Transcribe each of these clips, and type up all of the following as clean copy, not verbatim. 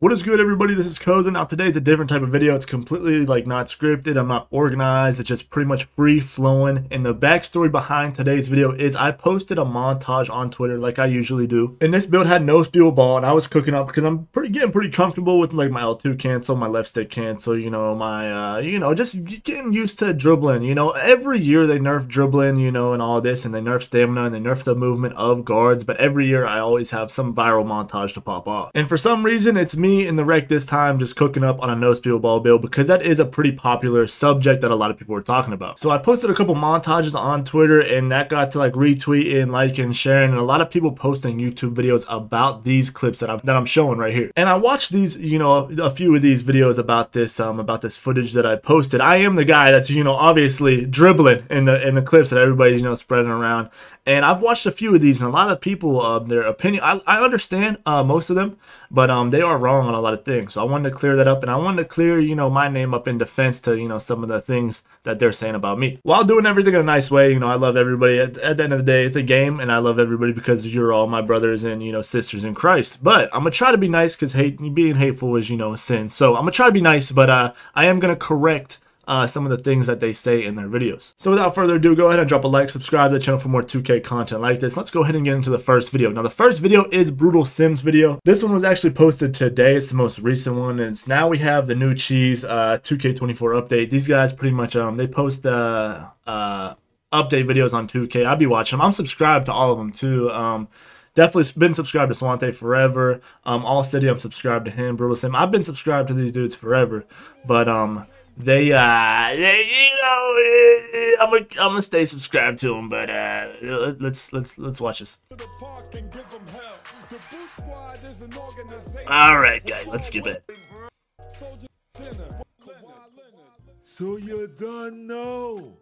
What is good, everybody? This is Koza. Now today's a different type of video. It's completely not scripted. I'm not organized. It's just pretty much free flowing. And the backstory behind today's video is I posted a montage on Twitter like I usually do. And this build had no speed ball, and I was cooking up because I'm getting pretty comfortable with like my L2 cancel, my left stick cancel, my just getting used to dribbling. Every year they nerf dribbling, and all this, and they nerf stamina and they nerf the movement of guards, but every year I always have some viral montage to pop off. And for some reason it's me in the rec this time just cooking up on a no speed ball build because that is a pretty popular subject that a lot of people were talking about. So I posted a couple montages on Twitter, and that got to retweeting, liking, sharing, and a lot of people posting YouTube videos about these clips that I'm showing right here. And I watched these, a few of these videos about this footage that I posted. I am the guy that's obviously dribbling in the clips that everybody's spreading around. And I've watched a few of these, and a lot of people, their opinion, I understand most of them, but they are wrong on a lot of things. So I wanted to clear that up, and I wanted to clear, my name up in defense to, some of the things that they're saying about me. While doing everything in a nice way, I love everybody. At the end of the day, it's a game, and I love everybody because you're all my brothers and, sisters in Christ. But I'm going to try to be nice because being hateful is, a sin. So I'm going to try to be nice, but I am going to correct some of the things that they say in their videos. So without further ado, go ahead and drop a like, subscribe to the channel for more 2K content like this. Let's go ahead and get into the first video. Now the first video is Brutal Sims video. This one was actually posted today. It's the most recent one, and now we have the new cheese 2K24 update. These guys pretty much they post update videos on 2K. I'll be watching them. I'm subscribed to all of them too. Definitely been subscribed to Swante forever. All City, I'm subscribed to him. Brutal Sim, I've been subscribed to these dudes forever, but I'm gonna stay subscribed to them, but let's watch this. All right, guys, let's skip it. So you don't know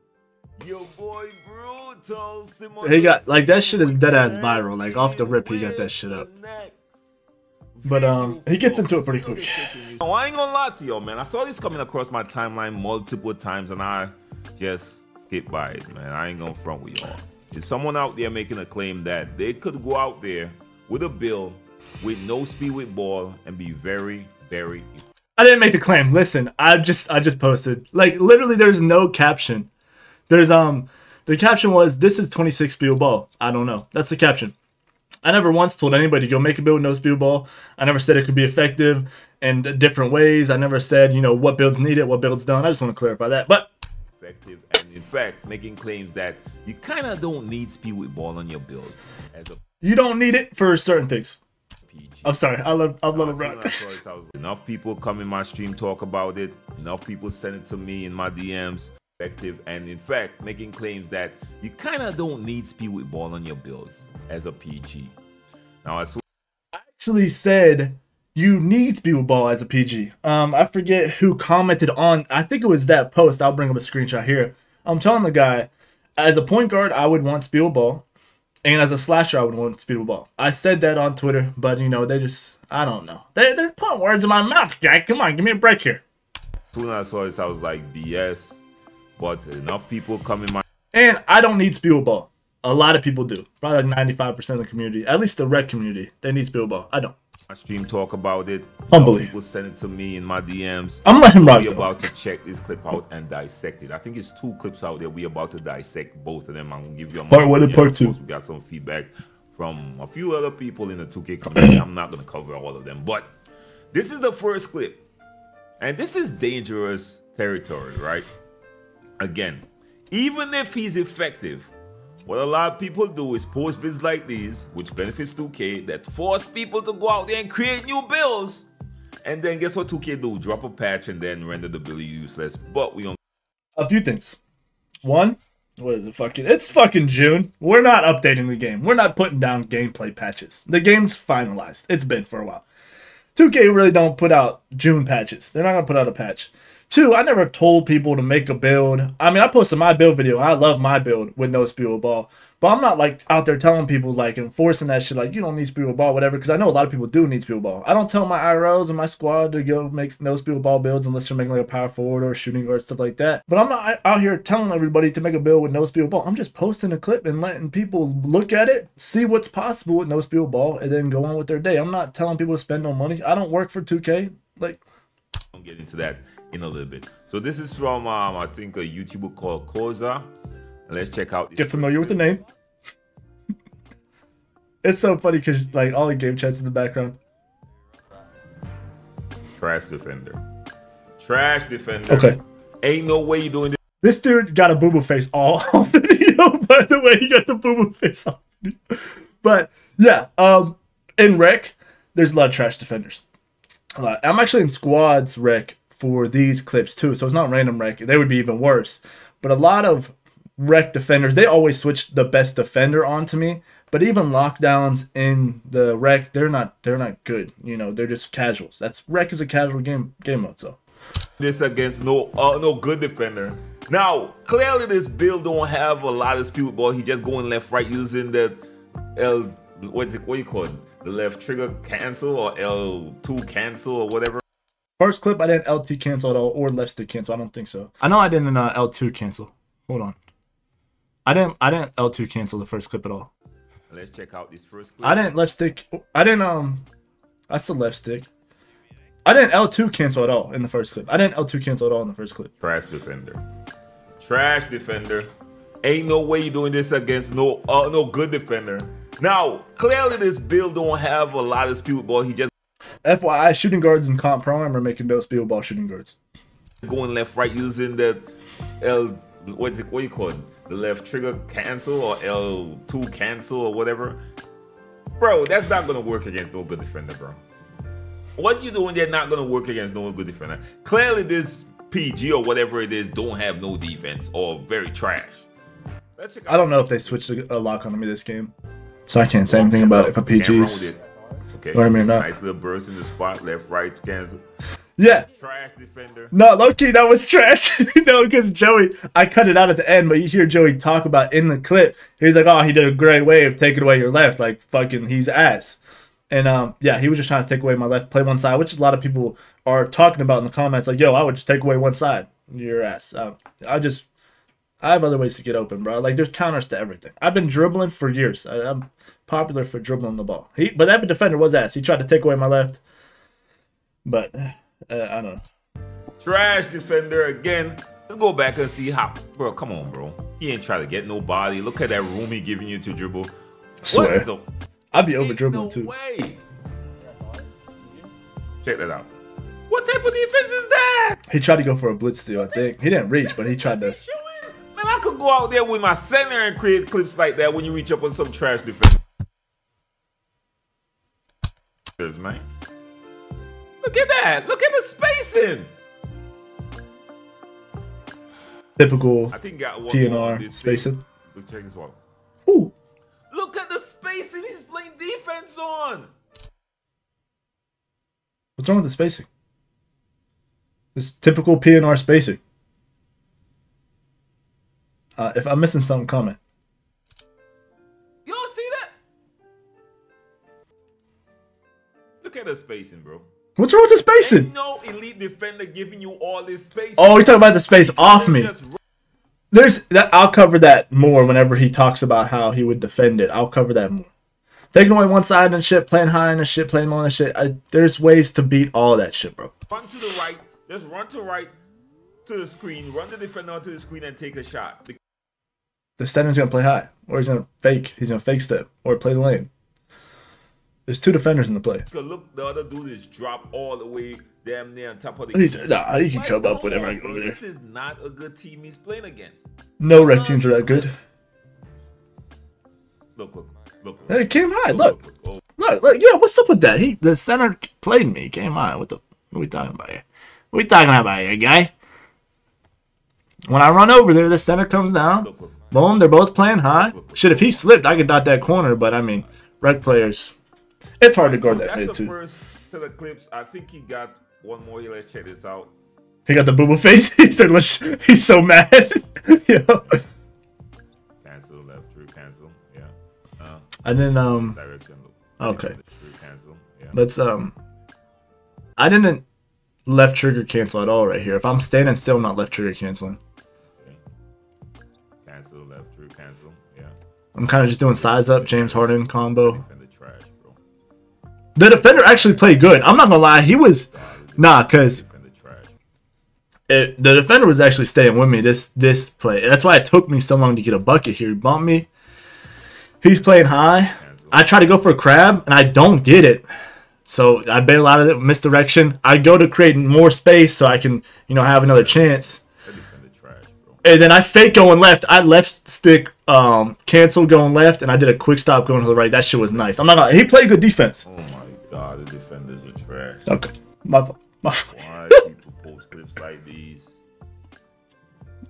your boy Brutal. He got that shit is dead ass viral. Off the rip, he got that shit up. But he gets into it pretty quick. Oh, I ain't gonna lie to y'all, man. I saw this coming across my timeline multiple times, and I just skipped by it, man. I ain't gonna front with y'all. There's someone out there making a claim that they could go out there with a build with no speed with ball and be very, very. I didn't make the claim. Listen, I just posted. Literally, there's no caption. There's the caption was, "This is 26 speed with ball." I don't know. That's the caption. I never once told anybody to go make a build with no speed ball. I never said it could be effective in different ways. I never said, what builds need it, what builds don't. I just want to clarify that. But effective, and in fact, making claims that you kind of don't need speed with ball on your builds. You don't need it for certain things. PG. I'm sorry. I love it. Enough people come in my stream, talk about it. Enough people send it to me in my DMs. Effective, and in fact making claims that you kind of don't need speed with ball on your builds as a PG. Now I actually said you need speed with ball as a PG. I forget who commented on, I think it was that post. I'll bring up a screenshot here. I'm telling the guy, as a point guard I would want speed with ball, and as a slasher I would want speed with ball. I said that on Twitter, but they just, I don't know, they're putting words in my mouth, guy. Come on, give me a break here. As soon as I saw this, I was like, BS. But enough people come in my... And I don't need speed with ball. A lot of people do. Probably 95% of the community. At least the rec community. They need speed with ball. I don't. My stream talk about it. Humbly. People send it to me in my DMs. I'm letting him rock. We're about to check this clip out and dissect it. I think it's 2 clips out there. We're about to dissect both of them. I'm going to give you a part 1 and part 2. We got some feedback from a few other people in the 2K community. I'm not going to cover all of them. But this is the first clip. And this is dangerous territory, right? Again, even if he's effective, what a lot of people do is post vids like these, which benefits 2K, that force people to go out there and create new builds. And then guess what 2K do? Drop a patch and then render the build useless. But we don't. A few things. One, what is it it's fucking June. We're not updating the game. We're not putting down gameplay patches. The game's finalized. It's been for a while. 2K really don't put out June patches. They're not going to put out a patch. 2, I never told people to make a build. I mean, I posted my build video. I love my build with no speedable ball. But I'm not like out there telling people, like, enforcing that shit, like, you don't need speedable ball, whatever, because I know a lot of people do need speedable ball. I don't tell my IRLs and my squad to go make no speedable ball builds unless they're making like a power forward or a shooting guard, stuff like that. But I'm not out here telling everybody to make a build with no speedable ball. I'm just posting a clip and letting people look at it, see what's possible with no speedable ball, and then go on with their day. I'm not telling people to spend no money. I don't work for 2K. Like, I'll get into that in a little bit. So this is from I think a YouTuber called Koza. Let's check out. Get familiar with the name. It's so funny because like all the game chats in the background. Trash defender. Trash defender. Okay. Ain't no way you doing this. This dude got a boo-boo face all video. By the way, he got the boo-boo face all video. But yeah, in rec, there's a lot of trash defenders. I'm actually in squads rec for these clips too, so it's not random rec. They would be even worse. But a lot of rec defenders, they always switch the best defender onto me. But even lockdowns in the rec, they're not good. You know, they're just casuals. Rec is a casual game mode. So this against no good defender. Now clearly this build don't have a lot of speed with ball. He just going left right using the what do you call it? The left trigger cancel or L2 cancel or whatever. First clip I didn't LT cancel at all or left stick cancel. I don't think so. I know I didn't L2 cancel. Hold on. I didn't L2 cancel the first clip at all. Let's check out this first clip. I didn't left stick. I said left stick. I didn't L2 cancel at all in the first clip. I didn't L2 cancel at all in the first clip. Trash defender. Trash defender. Ain't no way you doing this against no good defender. Now, clearly this build don't have a lot of speed with ball. He just FYI, shooting guards in comp pro are making no speed with ball shooting guards. Going left right using the what do you call it? The left trigger cancel or L2 cancel or whatever. Bro, that's not gonna work against no good defender, bro. What you doing there not gonna work against no good defender? Clearly this PG or whatever it is don't have no defense or very trash. I don't know if they switched a lock on me this game, so I can't say anything about it if a PG's. Okay. Or I mean, not. Nice little burst in the spot, left, right, cancel. Yeah. Trash defender. No, low-key, that was trash. No, because Joey, I cut it out at the end, but you hear Joey talk about in the clip. He's like, oh, he did a great way of taking away your left. Like, fucking, he's ass. And, yeah, he was just trying to take away my left, play one side, which a lot of people are talking about in the comments. Like, yo, I would just take away one side. Your ass. I have other ways to get open, bro. Like, there's counters to everything. I've been dribbling for years. I'm popular for dribbling the ball. But that defender was ass. He tried to take away my left. But I don't know. Trash defender again. Let's go back and see how. Bro, come on, bro. He ain't trying to get nobody. Look at that room he giving you to dribble. Swear. I'd be over dribbling too. Way. Check that out. What type of defense is that? He tried to go for a blitz steal, I think. He didn't reach, but he tried to. Man, I could go out there with my center and create clips like that when you reach up on some trash defense. Man. Look at that. Look at the spacing. Typical I think got one PNR spacing. Look, check this one. Ooh. Look at the spacing he's playing defense on. What's wrong with the spacing? It's typical PNR spacing. If I'm missing something, comment. You don't see that? Look at the spacing, bro. What's wrong with the spacing? Ain't no elite defender giving you all this space. Oh, you're talking about the space off me. There's that. I'll cover that more whenever he talks about how he would defend it. I'll cover that more. Taking away one side and shit, playing high and shit, playing low and shit. There's ways to beat all that shit, bro. Run to the right. Just run to right to the screen. Run the defender onto the screen and take a shot. The center's gonna play high, or he's gonna fake. He's gonna fake step, or play the lane. There's two defenders in the play. Look, the other dude is dropped all the way damn near on top of the. Nah, he can come up whenever I go over there. This is not a good team he's playing against. No rec teams are that good. Look. Hey, he came high. Look. Yeah, what's up with that? The center played me. He came high. What are we talking about here? What are we talking about here, guy? When I run over there, the center comes down. Boom, they're both playing high. Shit, if he slipped, I could dot that corner. But, I mean, rec players, it's hard to guard that mid, too. That's the first set of clips. I think he got one more here. Let's check this out. He got the boo-boo face. He said, he's so mad. Yo. Cancel, left trigger, cancel. Yeah. And then Direction. okay. Cancel. Yeah. Let's I didn't left trigger cancel at all right here. If I'm standing still, I'm not left trigger canceling. Okay. Cancel, left trigger, cancel. Yeah. I'm kind of just doing size up, James Harden combo. Defender trash, bro. The defender actually played good. I'm not gonna lie, he was because the defender was actually staying with me this play. That's why it took me so long to get a bucket here. He bumped me. He's playing high. I try to go for a crab and I don't get it. So I bail out of it, misdirection. I go to create more space so I can, have another chance. And then I fake going left. I left stick cancel going left, and I did a quick stop going to the right. That shit was nice. I'm not gonna. He played good defense. Oh my god, the defenders are trash. Okay, my fault. Why people post clips like these?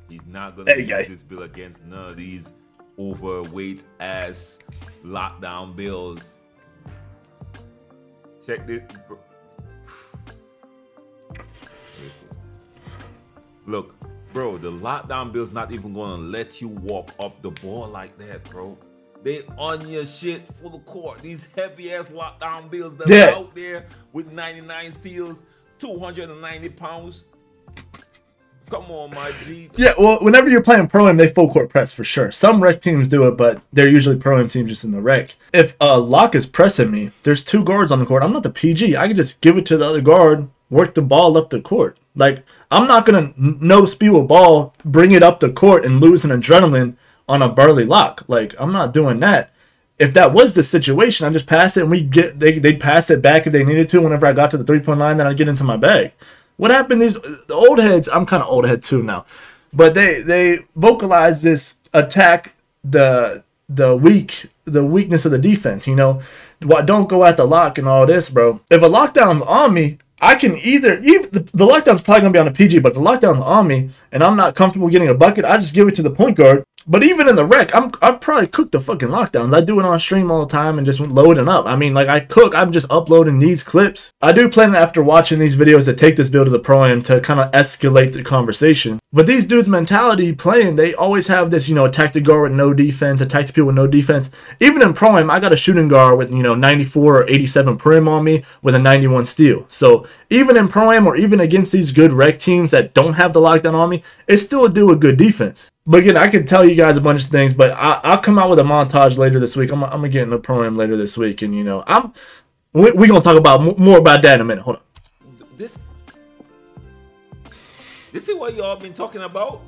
He's not gonna use this bill against none of these overweight ass lockdown bills. Check this. Look, bro, the lockdown bill's not even gonna let you walk up the ball like that, bro. They on your shit full of court. These heavy ass lockdown bills that are out there with 99 steals, 290 pounds. Come on, my G. Yeah, well, whenever you're playing pro-am, they full court press for sure. Some rec teams do it, but they're usually pro-am teams just in the rec. If a lock is pressing me, there's two guards on the court. I'm not the PG. I can just give it to the other guard, work the ball up the court. Like, I'm not going to no-spew a ball, bring it up the court, and lose an adrenaline on a burly lock. Like, I'm not doing that. If that was the situation, I just pass it, and they'd pass it back if they needed to. Whenever I got to the three-point line, then I'd get into my bag. What happened? The old heads. I'm kind of old head too now, but they vocalize this attack the weakness of the defense. Don't go at the lock and all this, bro. If a lockdown's on me, I can even the lockdown's probably gonna be on the PG, but if the lockdown's on me and I'm not comfortable getting a bucket, I just give it to the point guard. But even in the rec, I probably cook the fucking lockdowns. I do it on stream all the time and just loading up. I mean, like, I cook. I'm just uploading these clips. I do plan after watching these videos to take this build to the pro-am to kind of escalate the conversation. But these dudes' mentality playing, they always have this, attack the guard with no defense, attack the people with no defense. Even in pro-am, I got a shooting guard with, 94 or 87 prim on me with a 91 steal. So even in pro-am or even against these good rec teams that don't have the lockdown on me, it still do a good defense. But again, I can tell you guys a bunch of things, but I'll come out with a montage later this week. I'm gonna get in the pro-am later this week, and we're gonna talk about more about that in a minute. Hold on. This is what y'all been talking about.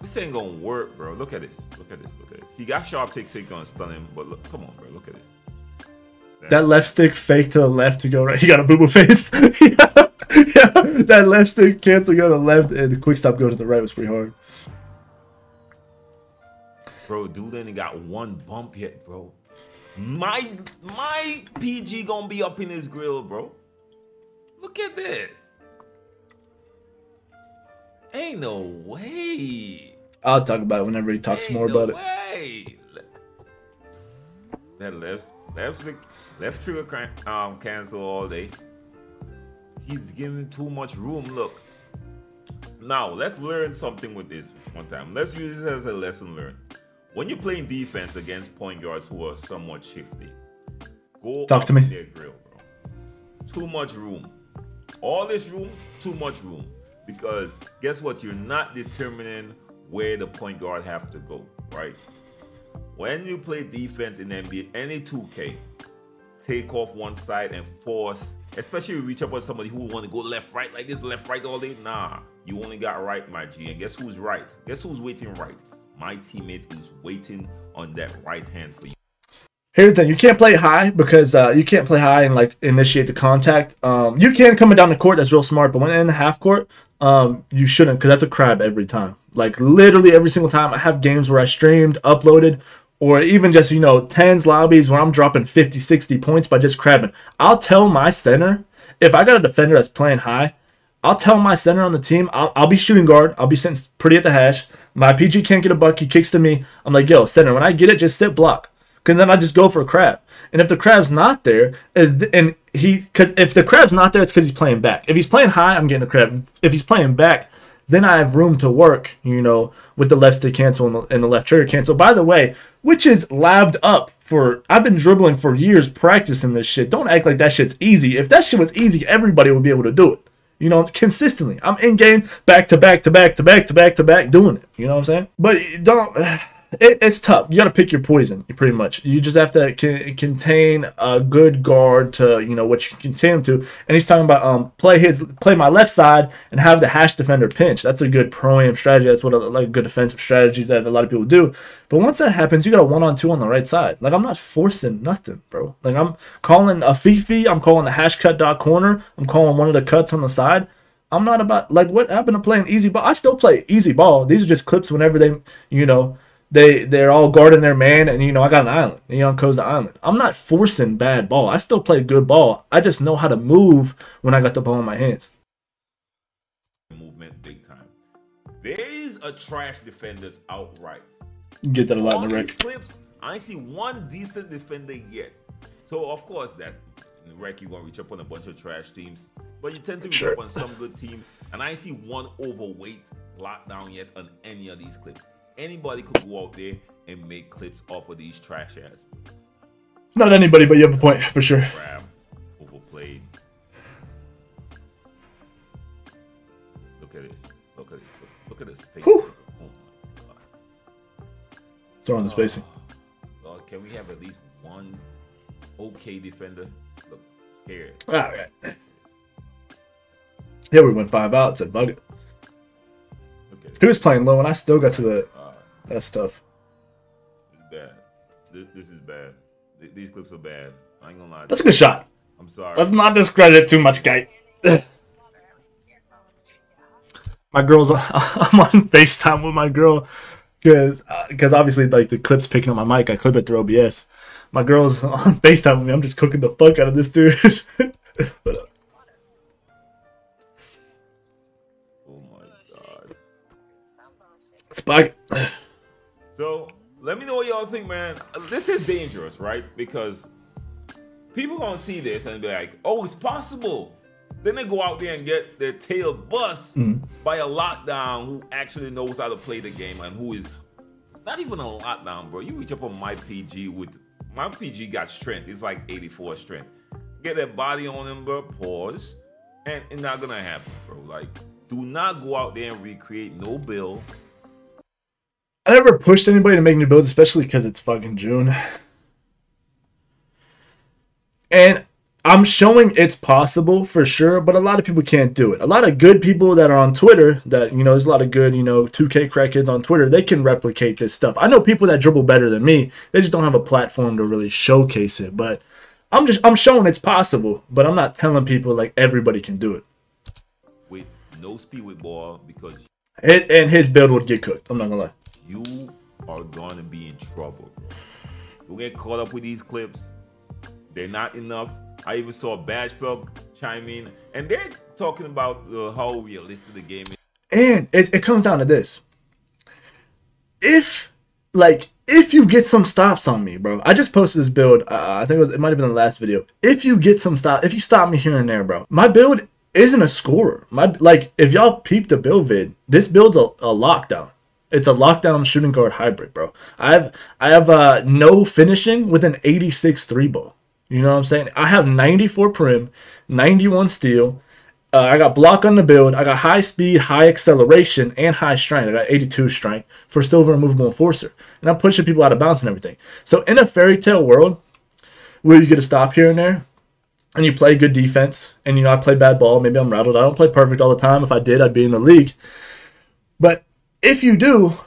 This ain't gonna work, bro. Look at this. Look at this. Look at this. He got sharp take, so he gonna stun him. But look, come on, bro. Look at this. That left stick fake to the left to go right. He got a boo-boo face. yeah, that left stick cancel go to the left, and the quick stop go to the right was pretty hard. Bro, dude ain't got one bump yet, bro. My PG gonna be up in his grill, bro. Look at this. Ain't no way. I'll talk about it whenever he talks more about it. That left trigger cancel all day. He's giving too much room. Look. Now, let's learn something with this one time. Let's use this as a lesson learned. When you're playing defense against point guards who are somewhat shifty, go talk to me. Their grill, bro. Too much room. All this room, too much room. Because guess what? You're not determining where the point guard have to go, right? When you play defense in NBA, any 2K, take off one side and force, especially if you reach up on somebody who want to go left, right, like this, left, right all day. Nah, you only got right, my G. And guess who's right? Guess who's waiting right? My teammate is waiting on that right hand for you. Here's the thing: you can't play high because you can't play high and like initiate the contact. You can coming down the court. That's real smart. But when in the half court, you shouldn't, because that's a crab every time. Like literally every single time. I have games where I streamed, uploaded, or even just tens lobbies where I'm dropping 50, 60 points by just crabbing. I'll tell my center, if I got a defender that's playing high, I'll tell my center on the team, I'll be shooting guard. I'll be sitting pretty at the hash. My PG can't get a buck. He kicks to me. I'm like, yo, center, when I get it, just sit block. Because then I just go for a crab. And if the crab's not there, and because if the crab's not there, it's because he's playing back. If he's playing high, I'm getting a crab. If he's playing back, then I have room to work, you know, with the left stick cancel and the left trigger cancel. By the way, which is labbed up for, I've been dribbling for years practicing this shit. Don't act like that shit's easy. If that shit was easy, everybody would be able to do it. You know, consistently. I'm in game, back to back to back to back to back to back doing it. You know what I'm saying? But don't... It's tough. You got to pick your poison, pretty much. You just have to contain a good guard to, you know, what you can contain him to. And he's talking about play my left side and have the hash defender pinch. That's a good pro-am strategy. That's what like a good defensive strategy that a lot of people do. But once that happens, you got a 1-on-2 on the right side. Like, I'm not forcing nothing, bro. Like, I'm calling a Fifi. I'm calling the hash cut dot corner. I'm calling one of the cuts on the side. I'm not about, like, what happened to playing easy ball? I still play easy ball. These are just clips whenever they, you know, they're all guarding their man, and, you know, I got an island. You know, Koza Island. I'm not forcing bad ball. I still play good ball. I just know how to move when I got the ball in my hands. Movement big time. There's a trash defenders outright. You get that a lot All in the these rec. clips, I ain't see one decent defender yet. So of course that in the rec you're gonna reach up on a bunch of trash teams, but you tend to reach up on some good teams. And I ain't see one overweight lockdown yet on any of these clips. Anybody could go out there and make clips off of these trash ass. Not anybody, but you have a point for sure. Grab, overplayed. Look at this. Look at this. Look at this. Whew. Oh my god. Throwing the spacing. God, can we have at least one okay defender? Look, scared. All right. Yeah, we went 5 out. Said bug it. Okay. He was playing low, and I still got to the. That's tough. It's bad. This is bad. These clips are bad. I ain't gonna lie. That's a good shot. I'm sorry. Let's not discredit it too much, guy. My girl's. I'm on FaceTime with my girl because obviously, like, the clip's picking up my mic. I clip it through OBS. My girl's on FaceTime with me. I'm just cooking the fuck out of this dude. But, oh my god. Spike. So let me know what y'all think, man. This is dangerous, right? Because people gonna see this and be like, "Oh, it's possible." Then they go out there and get their tail bust by a lockdown who actually knows how to play the game and who is not even a lockdown, bro. You reach up on my PG with my PG got strength. It's like 84 strength. Get that body on him, bro. Pause, and it's not gonna happen, bro. Like, do not go out there and recreate no build. I never pushed anybody to make new builds, especially because it's fucking June. And I'm showing it's possible for sure, but a lot of people can't do it. A lot of good people that are on Twitter, that, you know, there's a lot of good, you know, 2K crackheads on Twitter, they can replicate this stuff. I know people that dribble better than me. They just don't have a platform to really showcase it. But I'm showing it's possible, but I'm not telling people like everybody can do it. With no speed with ball, because And his build would get cooked. I'm not gonna lie. you are going to be in trouble, bro. Don't get caught up with these clips. They're not enough. I even saw Bashfeld chime in, and they're talking about how realistic the game is. And it comes down to this. If you get some stops on me, bro. I just posted this build. I think it might have been the last video. If you get some stop, if you stop me here and there, bro. My build isn't a scorer. If y'all peep the build vid, this build's a lockdown. It's a lockdown shooting guard hybrid, bro. I have no finishing with an 86 3 ball. You know what I'm saying? I have 94 prim, 91 steal. I got block on the build. I got high speed, high acceleration, and high strength. I got 82 strength for silver and movable enforcer. And I'm pushing people out of bounds and everything. So in a fairy tale world where you get a stop here and there, and you play good defense, and, you know, I play bad ball, maybe I'm rattled. I don't play perfect all the time. If I did, I'd be in the league. But if you do,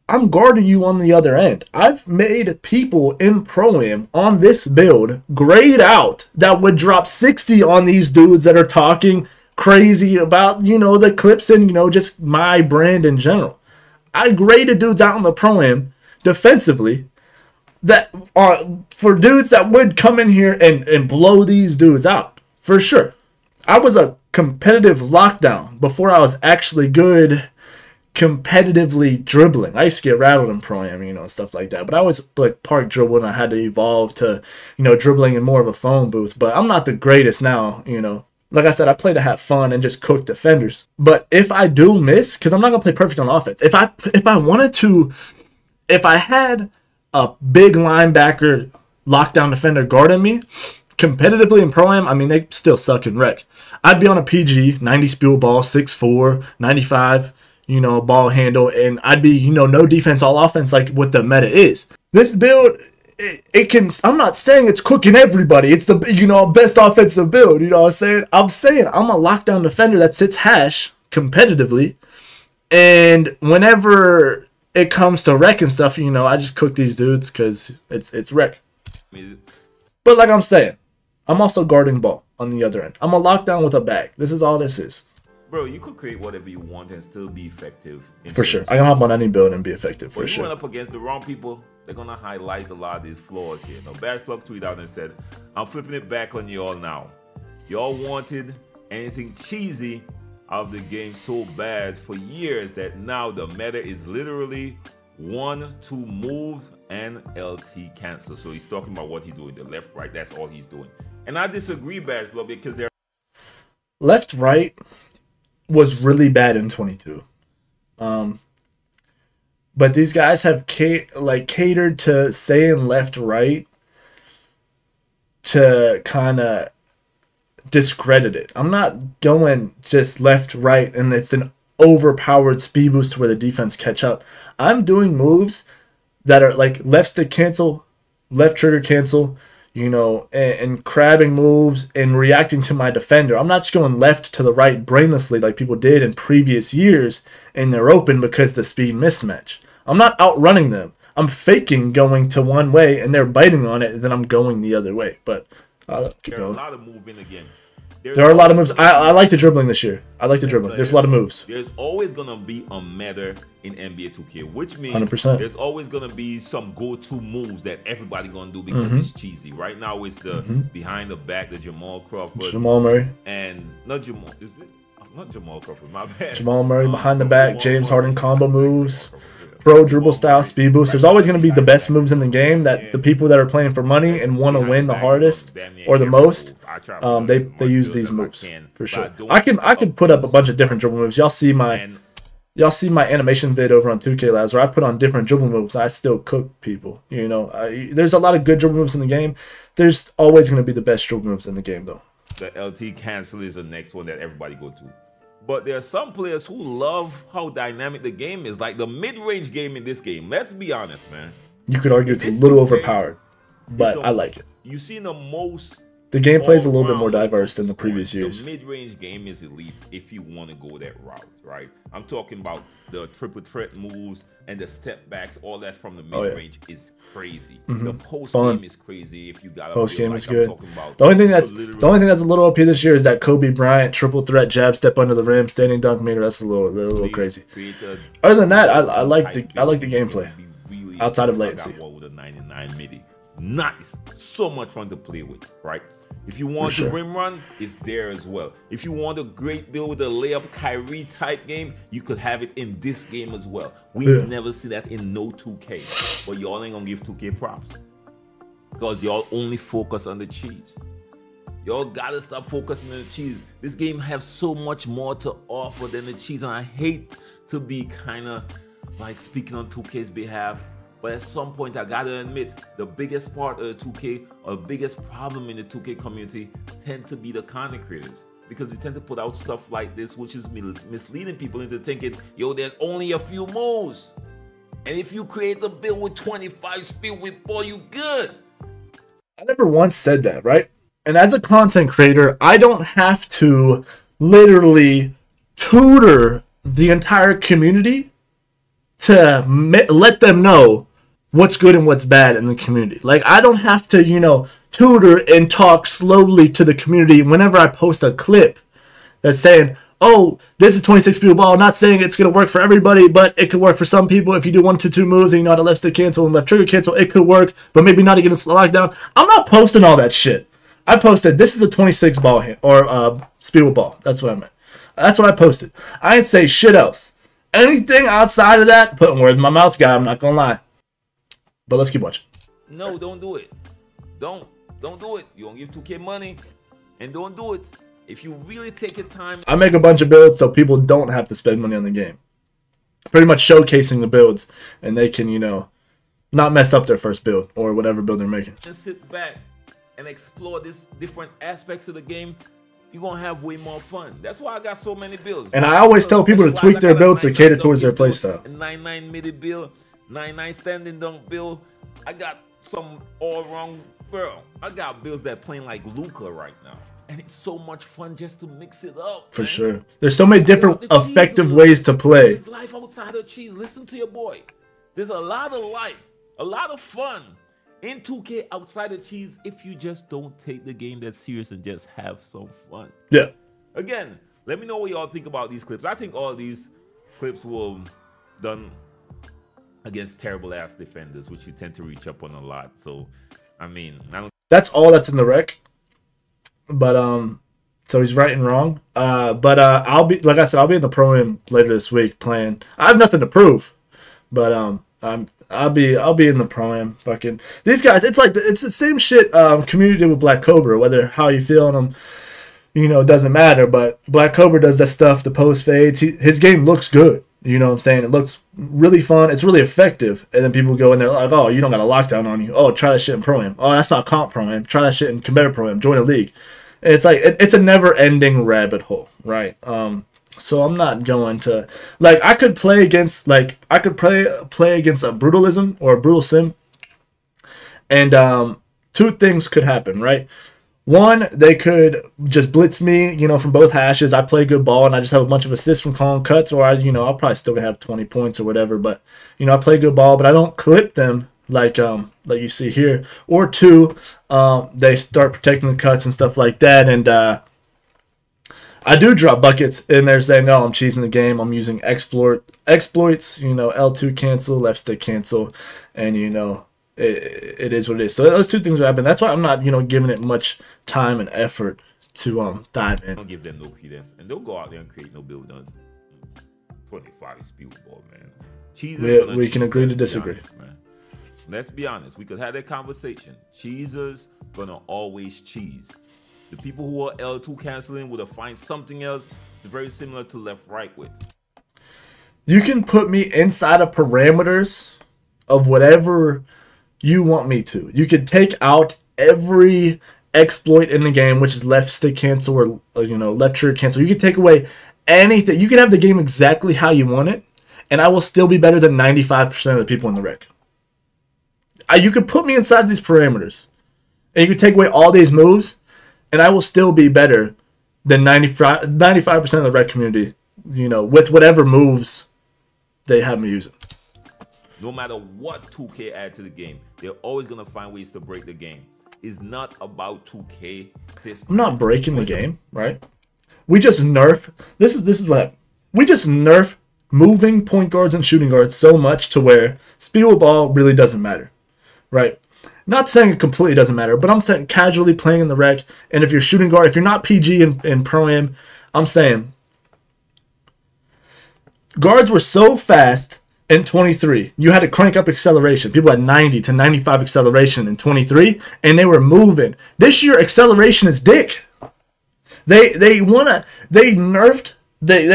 I'm guarding you on the other end. I've made people in Pro-Am on this build grade out that would drop 60 on these dudes that are talking crazy about, you know, the clips and, you know, just my brand in general. I graded dudes out on the Pro-Am defensively that are for dudes that would come in here and blow these dudes out for sure. I was a competitive lockdown before I was actually good competitively dribbling. I used to get rattled in Pro-Am, you know, and stuff like that. But I always like park dribble, and I had to evolve to, you know, dribbling in more of a phone booth. But I'm not the greatest now, you know. Like I said, I play to have fun and just cook defenders. But if I do miss, because I'm not gonna play perfect on offense. If I wanted to, if I had a big linebacker lockdown defender guarding me, competitively in Pro-Am, I mean, they still suck in rec. I'd be on a PG, 90 speed ball, 6'4", 95, you know, ball handle, and I'd be, you know, no defense, all offense like what the meta is. This build, it can, I'm not saying it's cooking everybody. It's the, you know, best offensive build, you know what I'm saying? I'm saying I'm a lockdown defender that sits hash competitively, and whenever it comes to rec and stuff, you know, I just cook these dudes because it's rec. But like I'm saying, I'm also guarding ball on the other end. I'm a lockdown with a bag. This is all this is. Bro, you could create whatever you want and still be effective. For sure. I can hop on any build and be effective, for sure. When you run up against the wrong people, they're going to highlight a lot of these flaws here. Now, Badgeplug tweeted out and said, I'm flipping it back on y'all now. Y'all wanted anything cheesy out of the game so bad for years that now the meta is literally 1-2 moves and LT cancel. So he's talking about what he's doing, the left, right, that's all he's doing. And I disagree, Badgeplug, because they're left, right was really bad in 22. But these guys have catered to saying left, right to kind of discredit it. I'm not going just left, right, and it's an overpowered speed boost where the defense catch up. I'm doing moves that are like left stick cancel, left trigger cancel, you know, and crabbing moves and reacting to my defender. I'm not just going left to the right brainlessly like people did in previous years and they're open because the speed mismatch. I'm not outrunning them. I'm faking going to one way and they're biting on it and then I'm going the other way. But there are a lot of movement again. There are a lot of moves. I like the dribbling this year. I like the dribbling. There's a lot of moves. There's always going to be a meta in NBA 2K, which means 100%. There's always going to be some go-to moves that everybody going to do because it's cheesy. Right now, it's the behind the back, the Jamal Crawford. Jamal Murray. And not Jamal. Is it? Not Jamal Crawford. My bad. Jamal Murray behind the back. James Harden combo moves. Pro dribble style speed boost. There's always going to be the best moves in the game that the people that are playing for money and want to win the hardest or the most, they use these moves for sure. I can put up a bunch of different dribble moves. Y'all see my animation vid over on 2K Labs where I put on different dribble moves. I still cook people. You know, there's a lot of good dribble moves in the game. There's always going to be the best dribble moves in the game though. The LT cancel is the next one that everybody go to. But there are some players who love how dynamic the game is, like the mid-range game in this game. Let's be honest, man. You could argue it's a little overpowered, but I like it. You see the most. The gameplay is a little bit more diverse than the previous years. The mid-range game is elite if you want to go that route, right? I'm talking about the triple threat moves and the step backs. All that from the mid-range is crazy. The post game is crazy. If you got a post game is good. The only thing that's a little OP this year is that Kobe Bryant triple threat jab step under the rim standing dunk meter. That's a little crazy. Other than that, I like the gameplay outside of latency. With a 99 midi, nice, so much fun to play with, right? If you want the rim run, it's there as well. If you want a great build with a layup Kyrie type game, you could have it in this game as well. We never see that in no 2K. But y'all ain't gonna give 2K props. Because y'all only focus on the cheese. Y'all gotta stop focusing on the cheese. This game has so much more to offer than the cheese. And I hate to be kind of like speaking on 2K's behalf. But at some point, I gotta admit, the biggest part of the 2K, or the biggest problem in the 2K community, tend to be the content creators. Because we tend to put out stuff like this, which is misleading people into thinking, yo, there's only a few moves. And if you create a build with 25 speed with ball, you good. I never once said that, right? And as a content creator, I don't have to literally tutor the entire community to let them know what's good and what's bad in the community. Like, I don't have to, you know, tutor and talk slowly to the community whenever I post a clip that's saying, oh, this is 26 speed ball. I'm not saying it's going to work for everybody, but it could work for some people. If you do 1-2 moves and you know how to left stick cancel and left trigger cancel, it could work, but maybe not against lockdown. I'm not posting all that shit. I posted, this is a 26 ball or speed ball. That's what I meant. That's what I posted. I didn't say shit else. Anything outside of that, putting words in my mouth, guy. I'm not gonna lie. But let's keep watching. No, don't do it. Don't do it. You don't give 2K money, and don't do it. If you really take your time. I make a bunch of builds so people don't have to spend money on the game. Pretty much showcasing the builds, and they can, you know, not mess up their first build or whatever build they're making. And sit back and explore these different aspects of the game. You're gonna have way more fun. That's why I got so many builds. And I always tell people to tweak their builds to cater towards their playstyle. 9-9 midi build, 9-9 standing dunk build. I got some all wrong, bro. I got builds that playing like Luca right now, and it's so much fun just to mix it up. For sure, there's so many different effective ways to play. There's life outside of cheese. Listen to your boy. There's a lot of life, a lot of fun in 2K outside of cheese if you just don't take the game that serious and just have some fun. Yeah. Again, let me know what y'all think about these clips. I think all these clips were done against terrible ass defenders, which you tend to reach up on a lot. So, I mean, that's all that's in the rec. But so he's right and wrong. But I'll be, like I said, I'll be in the pro-am later this week playing. I have nothing to prove, but I'll be in the pro-am. Fucking these guys, it's like it's the same shit community did with Black Cobra. Whether how you feel on him, you know, it doesn't matter. But Black Cobra does that stuff, the post fades. His game looks good. You know what I'm saying? It looks really fun. It's really effective. And then people go in there like, oh, you don't got a lockdown on you. Oh, try that shit in pro-am. Oh, that's not comp pro-am. Try that shit in competitive pro-am. Join a league. And it's like it's a never-ending rabbit hole, right? So I'm not going to, like, I could play against a brutalism or a brutal sim, and two things could happen, right? One, they could just blitz me, you know, from both hashes. I play good ball and I just have a bunch of assists from calling cuts, or I'll probably still have 20 points or whatever. But you know, I play good ball, but I don't clip them like you see here. Or two, they start protecting the cuts and stuff like that, and I do drop buckets, and they're saying, "No, I'm cheesing the game. I'm using exploits. You know, L2 cancel, left stick cancel, and you know." It is what it is. So those two things are happening. That's why I'm not, you know, giving it much time and effort to dive in. Don't give them no credence, and they'll go out there and create no build on 25 speed ball, man. We can agree to disagree. Honest, man. Let's be honest. We could have that conversation. Cheesers gonna always cheese. The people who are L2 canceling would have find something else. It's very similar to left-right with. You can put me inside of parameters of whatever you want me to. You could take out every exploit in the game, which is left stick cancel or you know, left trigger cancel. You can take away anything. You can have the game exactly how you want it, and I will still be better than 95% of the people in the rec. You could put me inside these parameters, and you could take away all these moves, and I will still be better than 95% of the rec community, you know, with whatever moves they have me using. No matter what 2K add to the game, they're always gonna find ways to break the game. It's not about 2K. I'm not breaking the game, right? We just nerf. This is what happened. We just nerf moving point guards and shooting guards so much to where speed with ball really doesn't matter, right? Not saying it completely doesn't matter, but I'm saying casually playing in the rec, and if you're shooting guard, if you're not PG in Pro-Am, I'm saying guards were so fast. In 23, you had to crank up acceleration. People had 90 to 95 acceleration in 23, and they were moving. This year, acceleration is dick. They're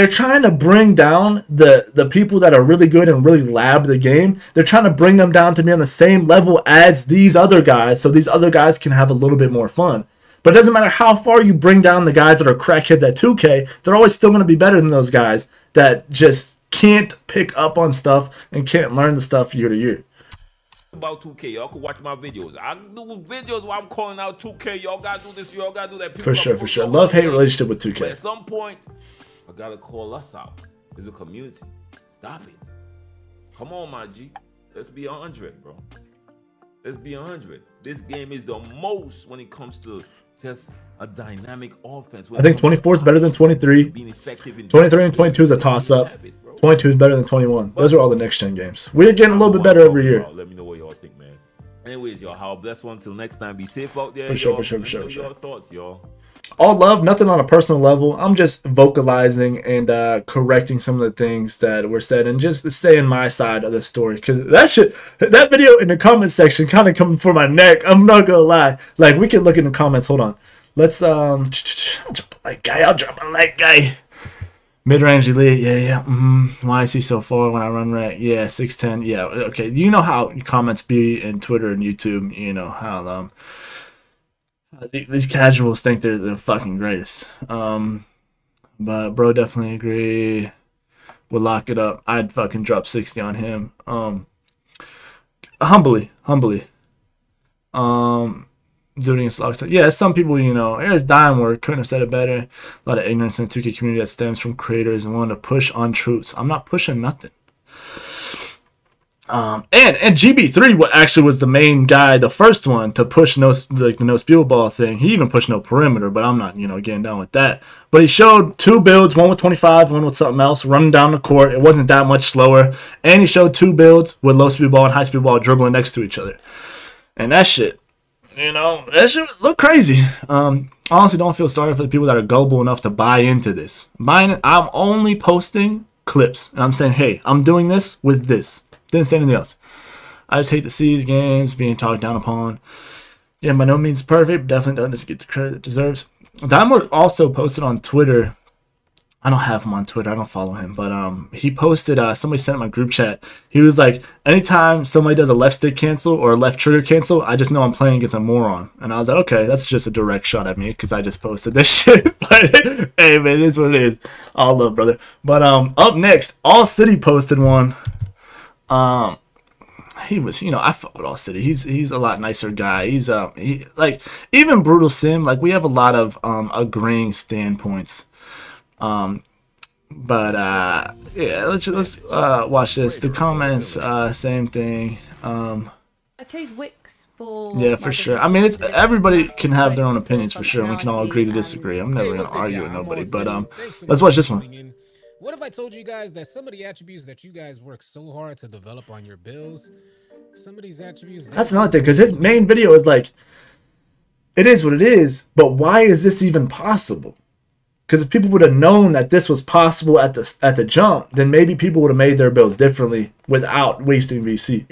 trying to bring down the people that are really good and really lab the game. They're trying to bring them down to be on the same level as these other guys, so these other guys can have a little bit more fun. But it doesn't matter how far you bring down the guys that are crackheads at 2K, they're always still going to be better than those guys that just can't pick up on stuff and can't learn the stuff year to year. About 2K, y'all can watch my videos. I do videos where I'm calling out 2K. Y'all gotta do this, y'all gotta do that. For sure. Love-hate relationship with 2K. But at some point, I gotta call us out as a community. Stop it. Come on, my G. Let's be 100, bro. Let's be 100. This game is the most when it comes to just a dynamic offense. I think 24 is better than 23. 23 and 22 is a toss-up. 22 is better than 21. Those are all the next-gen games. We're getting a little bit better every year. Let me know what y'all think, man. Anyways, y'all, have a blessed one. Till next time, be safe out there. For sure. Your thoughts, y'all. all love, nothing on a personal level. I'm just vocalizing and correcting some of the things that were said and just saying my side of the story. Because that video in the comment section kind of coming for my neck. I'm not gonna lie. Like, we can look in the comments. Hold on. Let's I'll drop a like guy. I'll drop a like guy. Mid-range elite, yeah. Why is he so far when I run right? Yeah, 6'10". Yeah, okay. You know how comments be in Twitter and YouTube. You know how these casuals think they're the fucking greatest. But bro, definitely agree. We'll lock it up. I'd fucking drop 60 on him. Humbly. Doing slogs. Yeah, some people, you know, there's dying work. Couldn't have said it better. A lot of ignorance in the 2K community that stems from creators and wanting to push untruths. I'm not pushing nothing. And GB3 actually was the main guy, the first one to push the no spiel ball thing. He even pushed no perimeter, but I'm not, you know, getting down with that. But he showed 2 builds, one with 25, one with something else, running down the court. It wasn't that much slower. And he showed 2 builds with low speed ball and high speed ball dribbling next to each other. And that shit, you know, that shit look crazy. Honestly, don't feel sorry for the people that are gullible enough to buy into this. I'm only posting clips, and I'm saying, hey, I'm doing this with this. Didn't say anything else. I just hate to see the games being talked down upon. Yeah, by no means perfect. Definitely doesn't get the credit it deserves. Diamond also posted on Twitter. I don't have him on Twitter. I don't follow him. But he posted, somebody sent it in my group chat. He was like, anytime somebody does a left stick cancel or a left trigger cancel, I just know I'm playing against a moron. And I was like, okay, that's just a direct shot at me because I just posted this shit. But hey, man, it is what it is. All love, brother. But up next, All City posted one. He was, you know, I fuck with All City. He's a lot nicer guy. He's like, even Brutal Sim, like, we have a lot of agreeing standpoints. Yeah, let's watch this. The comments, same thing. I chose Wix for, yeah, for sure. I mean, it's everybody can have their own opinions for sure, and we can all agree to disagree. I'm never gonna argue with nobody, but let's watch this one. What if I told you guys that some of the attributes that you guys work so hard to develop on your builds, some of these attributes... That's another thing, because his main video is like, it is what it is, but why is this even possible? Because if people would have known that this was possible at the jump, then maybe people would have made their builds differently without wasting VC.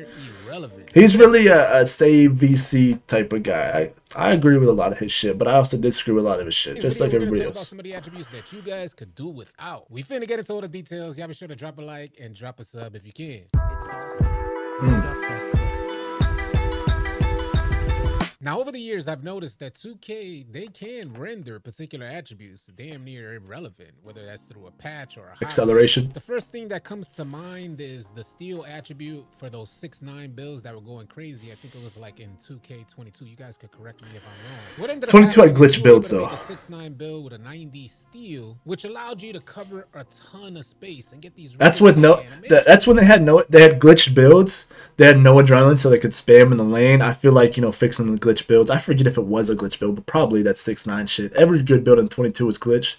He's really a save VC type of guy. I agree with a lot of his shit, but I also disagree with a lot of his shit, just like everybody else. About some of the attributes that you guys could do without. We finna get into all the details. Y'all be sure to drop a like and drop a sub if you can. Now, over the years, I've noticed that 2K, they can render particular attributes damn near irrelevant, whether that's through a patch or a acceleration. The first thing that comes to mind is the steal attribute for those 6'9" builds that were going crazy. I think it was like in 2K22. You guys could correct me if I'm wrong. 22 had glitch builds though. A 6'9" build with a 90 steal, which allowed you to cover a ton of space and get these. That's with that's when they had glitched builds. They had no adrenaline, so they could spam in the lane. I feel like, you know, fixing the glitch builds. I forget if it was a glitch build, but probably that 6'9" shit. Every good build in 22 was glitched.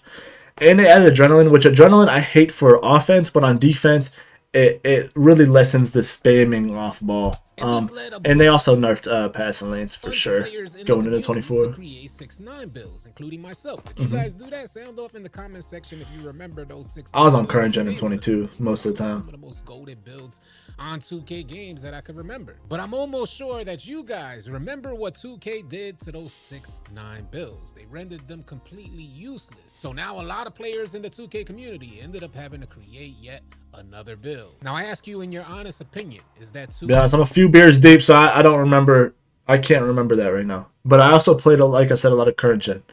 And they added adrenaline, which adrenaline I hate for offense, but on defense, it really lessens the spamming off ball. And they also nerfed passing lanes for sure going into 24. Create 6'9" builds, including myself. Did you guys do that? Sound off in the comment section if you remember those 6'9". I was on current gen in 22 most of the time. Some of the most goated builds on 2K games that I could remember. But I'm almost sure that you guys remember what 2K did to those 6'9" builds. They rendered them completely useless. So now a lot of players in the 2K community ended up having to create yet another build. Now I ask you, in your honest opinion, is that 2K... Yeah, I'm a few beers deep, so I don't remember. I can't remember that right now. But I also played, like I said, a lot of current gen.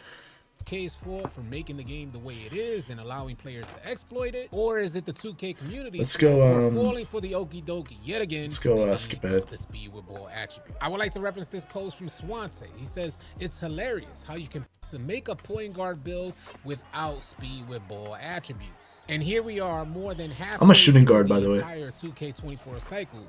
K's fault for making the game the way it is and allowing players to exploit it, or is it the 2K community falling for the okie dokie yet again? Let's go skip ahead. The speed with ball attribute. I would like to reference this post from Swansea. He says it's hilarious how you can make a point guard build without speed with ball attributes. And here we are, more than half. I'm a shooting guard, by the way. Entire 2K24 cycle.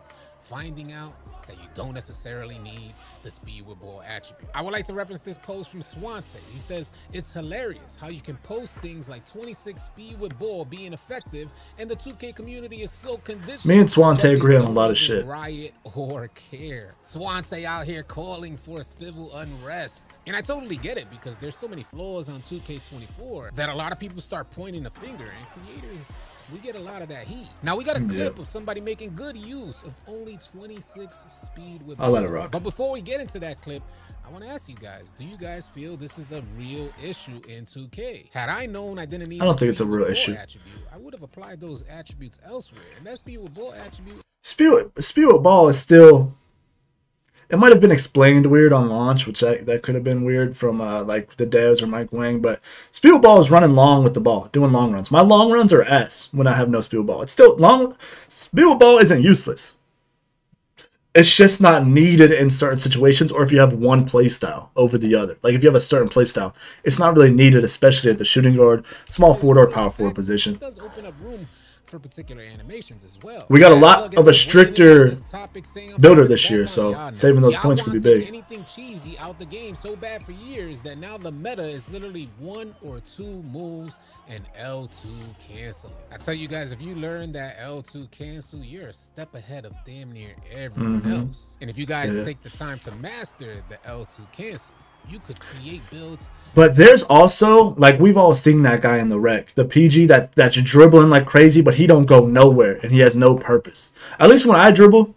finding out that you don't necessarily need the speed with ball attribute. I would like to reference this post from Swante. He says, it's hilarious how you can post things like 26 speed with ball being effective, and the 2K community is so conditioned. Me and Swante agree on a lot of shit. Riot or care. Swante out here calling for civil unrest. And I totally get it, because there's so many flaws on 2K24 that a lot of people start pointing a finger, and creators, we get a lot of that heat. Now we got a clip of somebody making good use of only 26 speed with ball. I'll let it rock. But before we get into that clip, I want to ask you guys, do you guys feel this is a real issue in 2K? Had I known I didn't need, I don't think it's a real issue. Attribute, I would have applied those attributes elsewhere. And that speed with ball attribute. Speed with ball is still. It might have been explained weird on launch, which that could have been weird from like the devs or Mike Wang. But speed with ball is running long with the ball, doing long runs. My long runs are S when I have no speed with ball. It's still long. Speed with ball isn't useless. It's just not needed in certain situations, or if you have one play style over the other. Like if you have a certain play style, it's not really needed, especially at the shooting guard, small forward or power forward position. It does open up room for particular animations as well. We got a lot of a stricter builder this year, so saving those points could be big. Anything cheesy out the game so bad for years that now the meta is literally 1 or 2 moves and L2 canceling. I tell you guys, if you learn that L2 cancel, you're a step ahead of damn near everyone else. And if you guys take the time to master the L2 cancel, you could create builds. But there's also, like, we've all seen that guy in the rec, the PG that's dribbling like crazy, but he don't go nowhere and he has no purpose. At least when I dribble,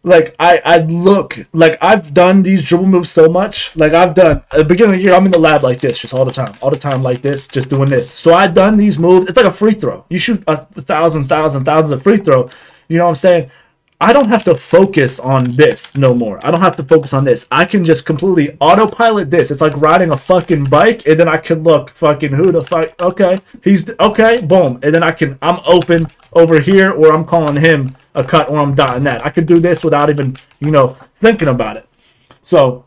like I look like I've done these dribble moves so much. Like I've done at the beginning of the year, I'm in the lab like this, just all the time like this, just doing this. So I've done these moves. It's like a free throw. You shoot thousands of free throw. You know what I'm saying? I don't have to focus on this no more. I don't have to focus on this. I can just completely autopilot this. It's like riding a fucking bike, and then I can look fucking who the fuck. Okay, he's okay. Boom, and then I'm open over here, or I'm calling him a cut, or I'm dotting that. I could do this without even thinking about it. So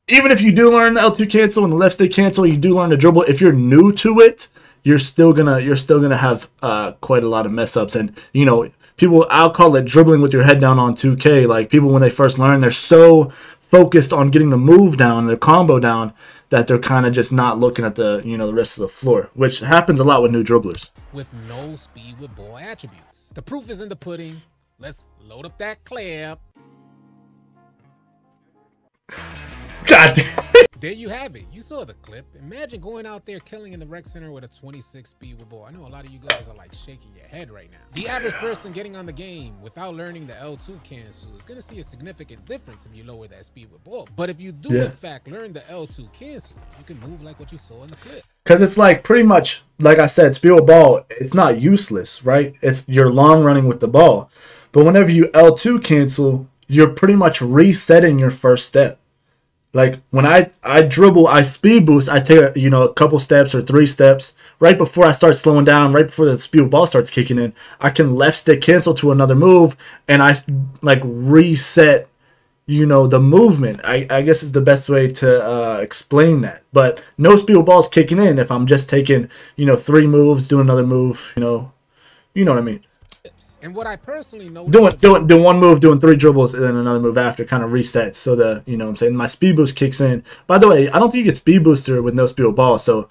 even if you do learn the L2 cancel and the left stick cancel, you do learn to dribble. If you're new to it, you're still gonna have quite a lot of mess ups, and people, I'll call it dribbling with your head down on 2K. Like, people, when they first learn, they're so focused on getting the move down, their combo down, that they're kind of just not looking at the, the rest of the floor, which happens a lot with new dribblers. With no speed with ball attributes. The proof is in the pudding. Let's load up that clip. God damn. There you have it. You saw the clip. Imagine going out there killing in the rec center with a 26 speed with ball. I know a lot of you guys are like shaking your head right now. The average person getting on the game without learning the L2 cancel is going to see a significant difference if you lower that speed with ball. But if you do in fact learn the L2 cancel, you can move like what you saw in the clip. Because it's like pretty much, like I said, speed with ball, it's not useless, right? You're long running with the ball. But whenever you L2 cancel, you're pretty much resetting your first step. Like when I dribble, I speed boost, I take a couple steps or 3 steps right before I start slowing down, right before the speed ball starts kicking in. I can left stick cancel to another move, and I like reset, the movement. I guess is the best way to explain that. But no speed ball is kicking in if I'm just taking 3 moves, do another move. You know what I mean. And what I personally know, doing one move, doing 3 dribbles, and then another move after, kind of resets. So what I'm saying, my speed boost kicks in. By the way, I don't think you get speed booster with no speed with ball. So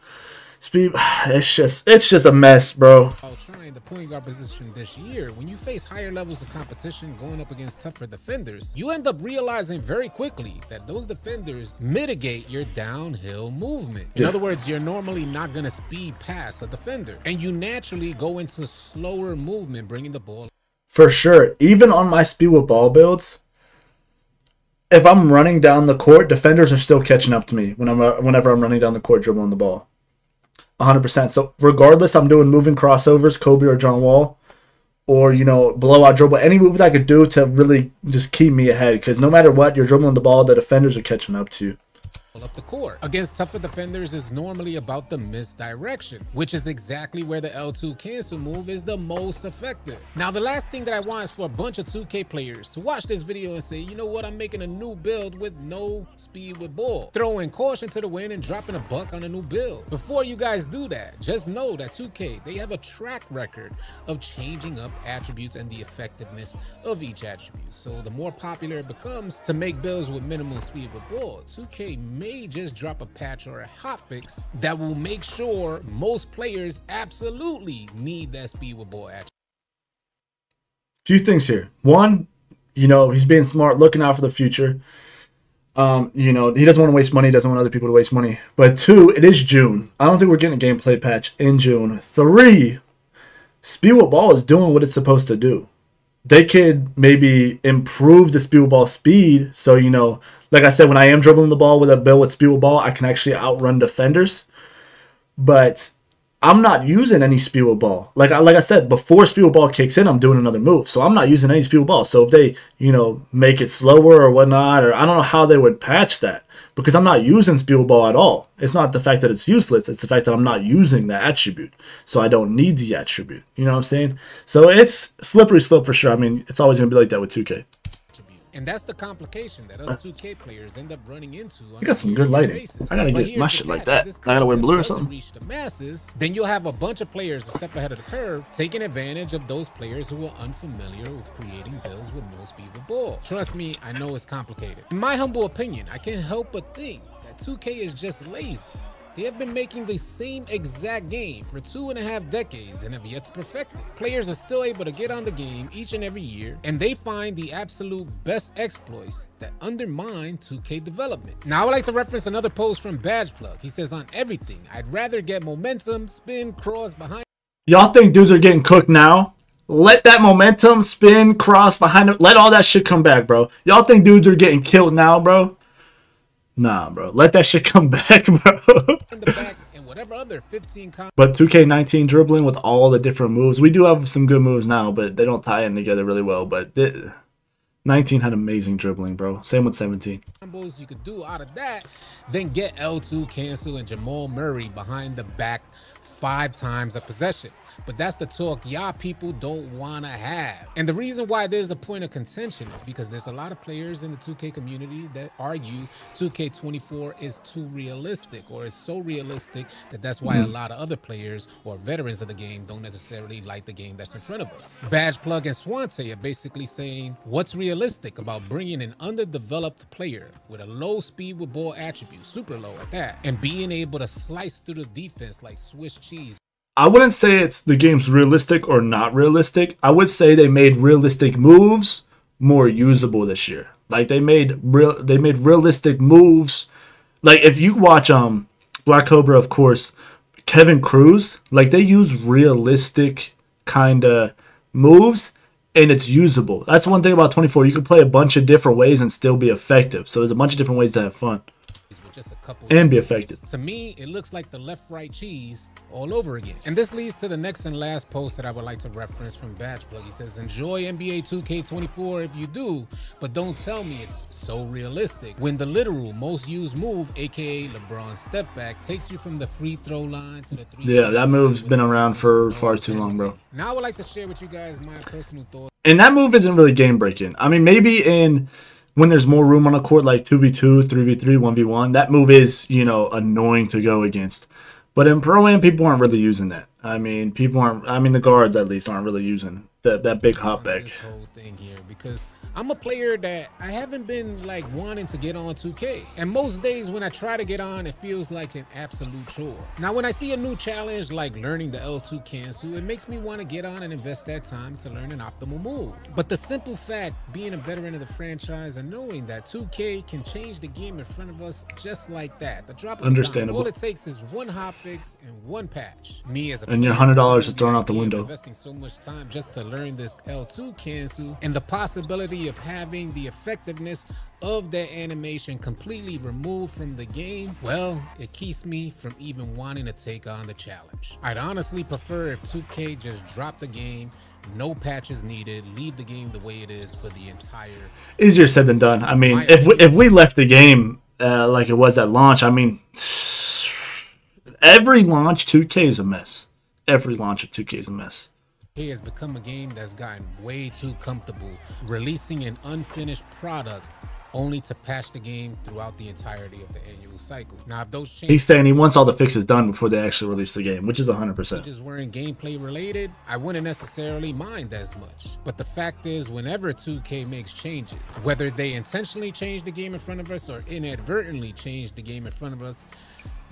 speed, it's just a mess, bro. Trying the point guard position this year, when you face higher levels of competition going up against tougher defenders, you end up realizing very quickly that those defenders mitigate your downhill movement. In other words, you're normally not going to speed past a defender, and you naturally go into slower movement, bringing the ball. For sure, even on my speed with ball builds, if I'm running down the court, defenders are still catching up to me whenever I'm running down the court dribbling the ball. 100%. So regardless, I'm doing moving crossovers, Kobe or John Wall, or blowout dribble, any move that I could do to really just keep me ahead. Because no matter what, you're dribbling the ball, the defenders are catching up to you. up the court. Against tougher defenders is normally about the misdirection, which is exactly where the L2 cancel move is the most effective. Now, the last thing that I want is for a bunch of 2K players to watch this video and say, you know what, I'm making a new build with no speed with ball, throwing caution to the wind and dropping a buck on a new build. Before you guys do that, just know that 2K, they have a track record of changing up attributes and the effectiveness of each attribute. So the more popular it becomes to make builds with minimal speed with ball, 2K may just drop a patch or a hotfix that will make sure most players absolutely need that speed with ball attribute. Few things here. One, you know, he's being smart, looking out for the future. You know, he doesn't want to waste money, doesn't want other people to waste money. But two, it is June. I don't think we're getting a gameplay patch in June. Three, speed with ball is doing what it's supposed to do. They could maybe improve the speed with ball speed. So, you know, like I said, when I am dribbling the ball with a build with speed with ball, I can actually outrun defenders. But I'm not using any speed with ball. Like I said, before speed with ball kicks in, I'm doing another move. So I'm not using any speed with ball. So if they, you know, make it slower or whatnot, or I don't know how they would patch that, because I'm not using speed with ball at all. It's not the fact that it's useless. It's the fact that I'm not using the attribute. So I don't need the attribute. You know what I'm saying? So it's slippery slope for sure. I mean, it's always going to be like that with 2K. And that's the complication that us 2K players end up running into. You got some good lighting. I gotta get my shit like that. I gotta wear blue or something. Reach the masses, then you'll have a bunch of players a step ahead of the curve, taking advantage of those players who are unfamiliar with creating builds with no speed with ball. Trust me, I know it's complicated. In my humble opinion, I can't help but think that 2K is just lazy. They have been making the same exact game for 2.5 decades and have yet to perfect it. Players are still able to get on the game each and every year, and they find the absolute best exploits that undermine 2K development. Now, I would like to reference another post from Badgeplug. He says, on everything, I'd rather get momentum, spin, cross behind. Y'all think dudes are getting cooked now? Let that momentum, spin, cross behind it. Let all that shit come back, bro. Y'all think dudes are getting killed now, bro? Nah, bro. Let that shit come back, bro. But 2K19 dribbling with all the different moves. We do have some good moves now, but they don't tie in together really well. But 19 had amazing dribbling, bro. Same with 17. You could do out of that, then get L2 cancel and Jamal Murray behind the back 5 times a possession. But that's the talk y'all people don't want to have. And the reason why there's a point of contention is because there's a lot of players in the 2K community that argue 2K24 is too realistic, or is so realistic that that's why a lot of other players or veterans of the game don't necessarily like the game that's in front of us. Badgeplug and Swante are basically saying, what's realistic about bringing an underdeveloped player with a low speed with ball attribute, super low at that, and being able to slice through the defense like Swiss cheese? I wouldn't say it's the game's realistic or not realistic. I would say they made realistic moves more usable this year. Like they made realistic moves. Like if you watch Black Cobra, of course, Kevin Cruz, like they use realistic kind of moves and it's usable. That's one thing about 24. You can play a bunch of different ways and still be effective. So there's a bunch of different ways to have fun just a couple and be effective. To me, it looks like the left-right cheese all over again. And this leads to the next and last post that I would like to reference from Badgeplug. He says, enjoy NBA 2K24 if you do, but don't tell me it's so realistic when the literal most used move, aka LeBron step back, takes you from the free throw line to the 3. Yeah, that move's been around for far too long, bro. Now I would like to share with you guys my personal thoughts. And that move isn't really game breaking. I mean, maybe when there's more room on a court, like 2v2, 3v3, 1v1, that move is, you know, annoying to go against. But in Pro-Am, people aren't really using that. I mean, the guards at least aren't really using that big hop back. This whole thing here, because I'm a player that I haven't been like wanting to get on 2K. And most days when I try to get on, it feels like an absolute chore. Now, when I see a new challenge like learning the L2 cancel, it makes me want to get on and invest that time to learn an optimal move. But the simple fact, being a veteran of the franchise and knowing that 2K can change the game in front of us just like that. The drop of understandable. All it takes is one hotfix and one patch. Me as a and your $100 is thrown out the window. Investing so much time just to learn this L2 cancel and the possibility of having the effectiveness of that animation completely removed from the game, well, it keeps me from even wanting to take on the challenge. I'd honestly prefer if 2K just dropped the game, no patches needed, leave the game the way it is for the entire. Easier said than done. I mean, if we left the game like it was at launch. I mean, every launch 2K is a mess. Every launch of 2K is a mess. It has become a game that's gotten way too comfortable releasing an unfinished product only to patch the game throughout the entirety of the annual cycle. Now, if those changes, he's saying he wants all the fixes done before they actually release the game, which is 100%. just weren't gameplay related, I wouldn't necessarily mind as much. But the fact is, whenever 2K makes changes, whether they intentionally change the game in front of us or inadvertently change the game in front of us,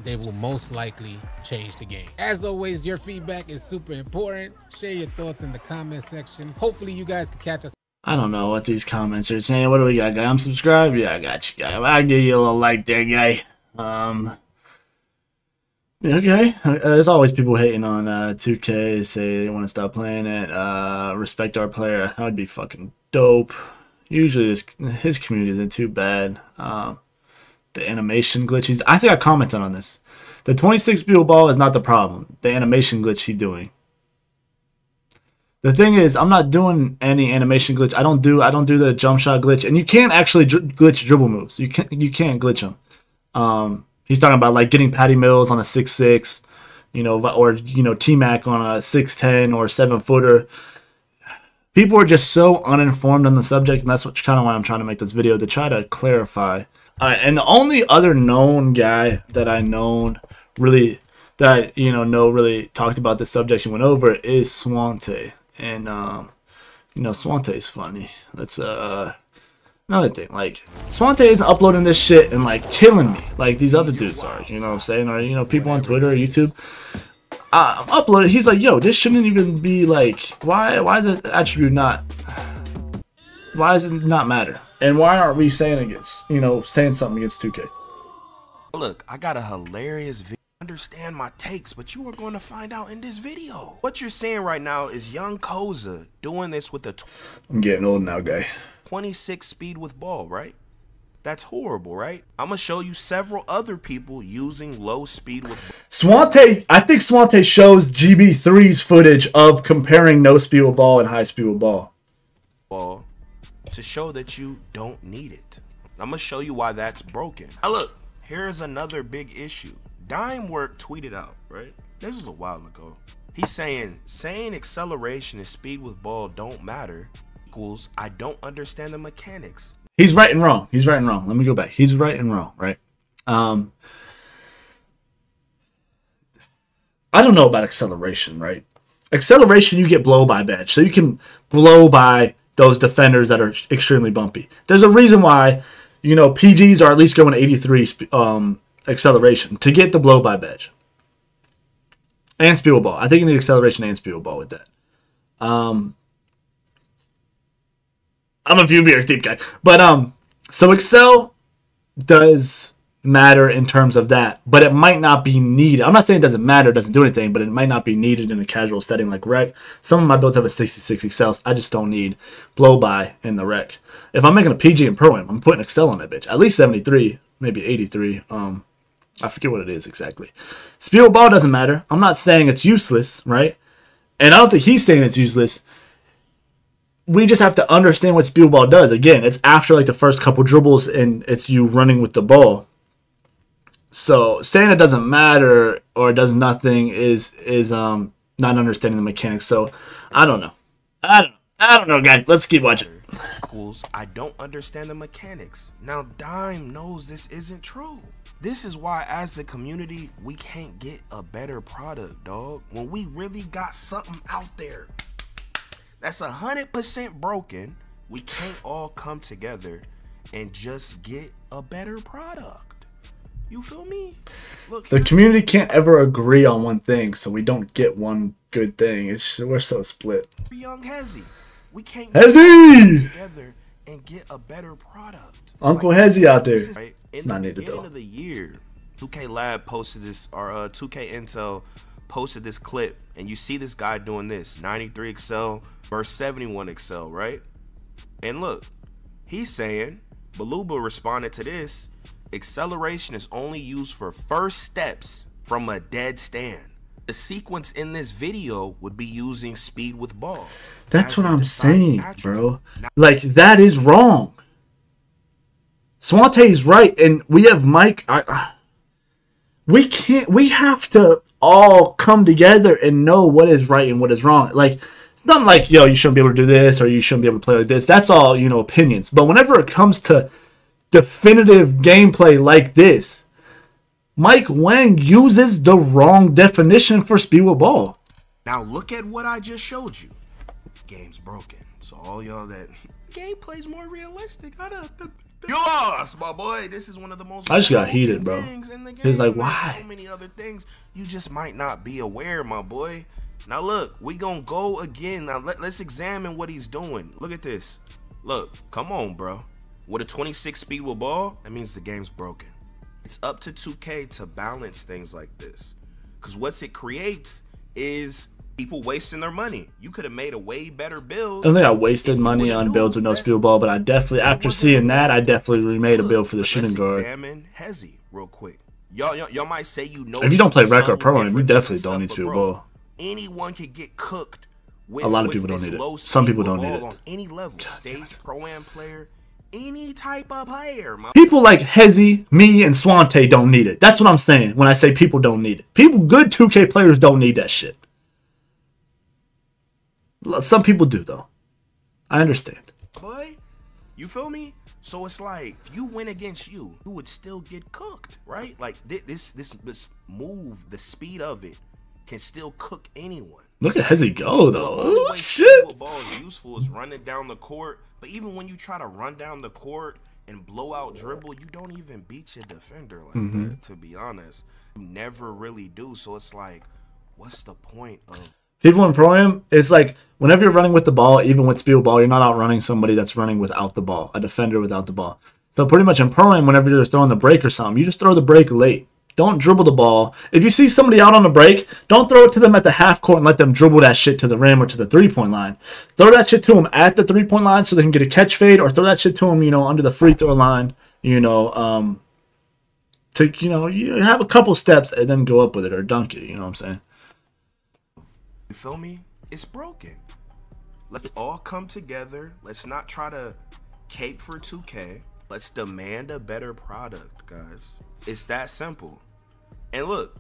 they will most likely change the game. As always, your feedback is super important. Share your thoughts in the comment section. Hopefully you guys can catch us. I don't know what these comments are saying. What do we got, guy? I'm subscribed? Yeah, I got you, guy. I'll give you a little like there, guy. Yeah, okay. There's always people hating on 2K, say they want to stop playing it. Respect our player. That would be fucking dope. Usually his community isn't too bad. The animation glitches. I think I commented on this. The 26 speed ball is not the problem. The animation glitch he's doing. The thing is, I'm not doing any animation glitch. I don't do the jump shot glitch, and you can't actually glitch dribble moves. You can't glitch them. He's talking about like getting Patty Mills on a 6'6", or T-Mac on a 6'10" or 7-footer. People are just so uninformed on the subject, and that's kind of why I'm trying to make this video, to try to clarify. And the only other known guy that I really talked about this subject and went over it is Swante. And Swante's funny. That's another thing. Like, Swante isn't uploading this shit and like killing me like these other dudes are. You know what I'm saying? Or people on Twitter or YouTube. I'm uploading. He's like, yo, this shouldn't even be like. Why is the attribute not? Why does it not matter? And why aren't we saying something against 2K? Look, I got a hilarious video. Understand my takes, but you are going to find out in this video. What you're seeing right now is young Koza doing this with a I'm getting old now, guy. 26 speed with ball, right? That's horrible, right? I'm going to show you several other people using low speed with Swante. I think Swante shows GB3's footage of comparing no speed with ball and high speed with ball to show that you don't need it. I'm going to show you why that's broken. Now look, here's another big issue. Dimework tweeted out, right? This was a while ago. He's saying acceleration and speed with ball don't matter equals I don't understand the mechanics. He's right and wrong. He's right and wrong. Let me go back. He's right and wrong, right? I don't know about acceleration, right? Acceleration, you get blow by badge. So you can blow by those defenders that are extremely bumpy. There's a reason why, PGs are at least going 83 acceleration to get the blow by badge and speed with ball. I think you need acceleration and speed with ball with that. I'm a few beer deep guy, but so Excel does matter in terms of that, but it might not be needed. I'm not saying it doesn't matter, it doesn't do anything, but it might not be needed in a casual setting like rec. Some of my builds have a 66 Excel. I just don't need blow by in the rec. If I'm making a PG and Pro-Am, I'm putting Excel on that bitch. At least 73, maybe 83. I forget what it is exactly. Speed with ball doesn't matter. I'm not saying it's useless, right? And I don't think he's saying it's useless. We just have to understand what speed with ball does. Again, it's after like the first couple dribbles and it's you running with the ball. So saying it doesn't matter or it does nothing is not understanding the mechanics. So I don't know. I don't know, guys. Let's keep watching. I don't understand the mechanics. Now Dime knows this isn't true. This is why as a community we can't get a better product, dog. When we really got something out there that's 100% broken, we can't all come together and just get a better product. You feel me? Look, the community can't ever agree on one thing, so we don't get one good thing. We're so split. Young Hezzy, we can't get together and get a better product. Uncle Hezzy out there. Right? It's not needed though. End of the year, 2K Lab posted this, or 2K Intel posted this clip, and you see this guy doing this 93 Excel versus 71 Excel, right? And look, he's saying, Baluba responded to this, acceleration is only used for first steps from a dead stand. The sequence in this video would be using speed with ball. That's what I'm saying, bro. Like, that is wrong. Swante's right, and we have Mike. We can't. We have to all come together and know what is right and what is wrong. Like, it's not like, yo, you shouldn't be able to do this or you shouldn't be able to play like this. That's all, you know, opinions. But whenever it comes to definitive gameplay like this, Mike Wang uses the wrong definition for speed with ball. Now look at what I just showed you. Game's broken. So all y'all that gameplay's more realistic. You lost, my boy. This is one of the most. I just got heated, bro. He's like, why? So many other things you just might not be aware, my boy. Now look, we gonna go again. Now let's examine what he's doing. Look at this. Look, come on, bro. With a 26 speed with ball, that means the game's broken. It's up to 2K to balance things like this, because what it creates is people wasting their money. You could have made a way better build. I don't think I wasted money on builds with no speed ball, but I definitely, after seeing that, I definitely remade a build for the shooting guard. Examine Hezzy real quick. Y'all might say you know. If you don't play rec or pro, you definitely don't need speed ball. Anyone can get cooked. With, a lot of people don't need it. Some people don't need it. On any level, stage, pro-am player, any type of player. People like Hezzy, me, and Swante don't need it. That's what I'm saying when I say people don't need it. People, good 2K players don't need that shit. Some people do, though. I understand. Boy, you feel me? So it's like, if you win against you would still get cooked, right? Like this move, the speed of it can still cook anyone. Look at Hezzy go, though. Oh, shit. Football is useful is running down the court, but even when you try to run down the court and blow out dribble, you don't even beat your defender like that, to be honest. You never really do. So it's like, what's the point of... People in Pro-Am, it's like, whenever you're running with the ball, even with speed with ball, you're not outrunning somebody that's running without the ball, a defender without the ball. So pretty much in Pro-Am, whenever you're throwing the break or something, you just throw the break late. Don't dribble the ball. If you see somebody out on the break, don't throw it to them at the half court and let them dribble that shit to the rim or to the three-point line. Throw that shit to them at the three-point line so they can get a catch fade, or throw that shit to them, you know, under the free throw line, you know, to, you know, you have a couple steps and then go up with it or dunk it, you know what I'm saying? You feel me? It's broken. Let's all come together. Let's not try to cape for 2K. Let's demand a better product, guys. It's that simple. And look,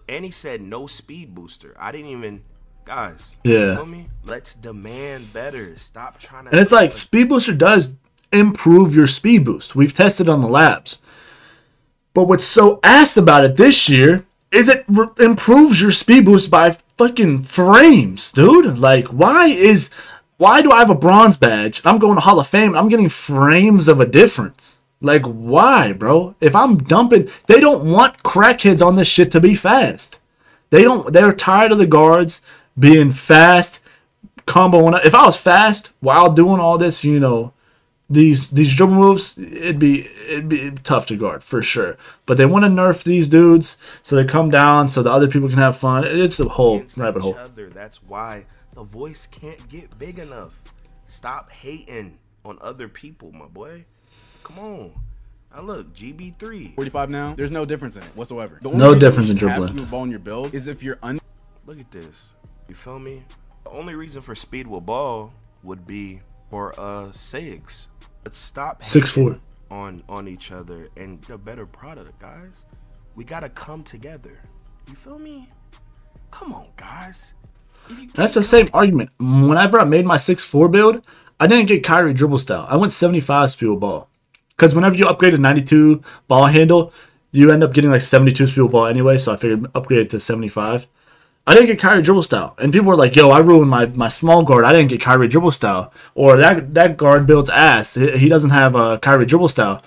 and he said no speed booster. I didn't even, guys. Yeah. You feel me? Let's demand better. Stop trying to. And it's like, speed booster does improve your speed boost. We've tested on the labs. But what's so ass about it this year is it improves your speed boost by fucking frames, dude. Like, why do I have a bronze badge? I'm going to Hall of Fame. I'm getting frames of a difference. Like, why, bro? If I'm dumping, they don't want crackheads on this shit to be fast. They're tired of the guards being fast, comboing. If I was fast while doing all this, you know, these dribble moves, it'd be tough to guard for sure. But they want to nerf these dudes so they come down so the other people can have fun. It's a whole rabbit hole. That's why the voice can't get big enough. Stop hating on other people, my boy. Come on. Now look, GB3. 45 now. There's no difference in it whatsoever. No difference in dribbling. The ball in your build is if you're Look at this. You feel me? The only reason for speed with ball would be for sigs. Let's stop 6'4" on each other and get a better product, guys. We gotta come together. You feel me? Come on, guys. That's the same argument. Whenever I made my 6'4" build, I didn't get Kyrie dribble style. I went 75 speed with ball. Because whenever you upgrade a 92 ball handle, you end up getting like 72 speed with ball anyway, so I figured upgrade it to 75. I didn't get Kyrie dribble style. And people were like, yo, I ruined my small guard. I didn't get Kyrie dribble style. Or that guard builds ass. He doesn't have a Kyrie dribble style.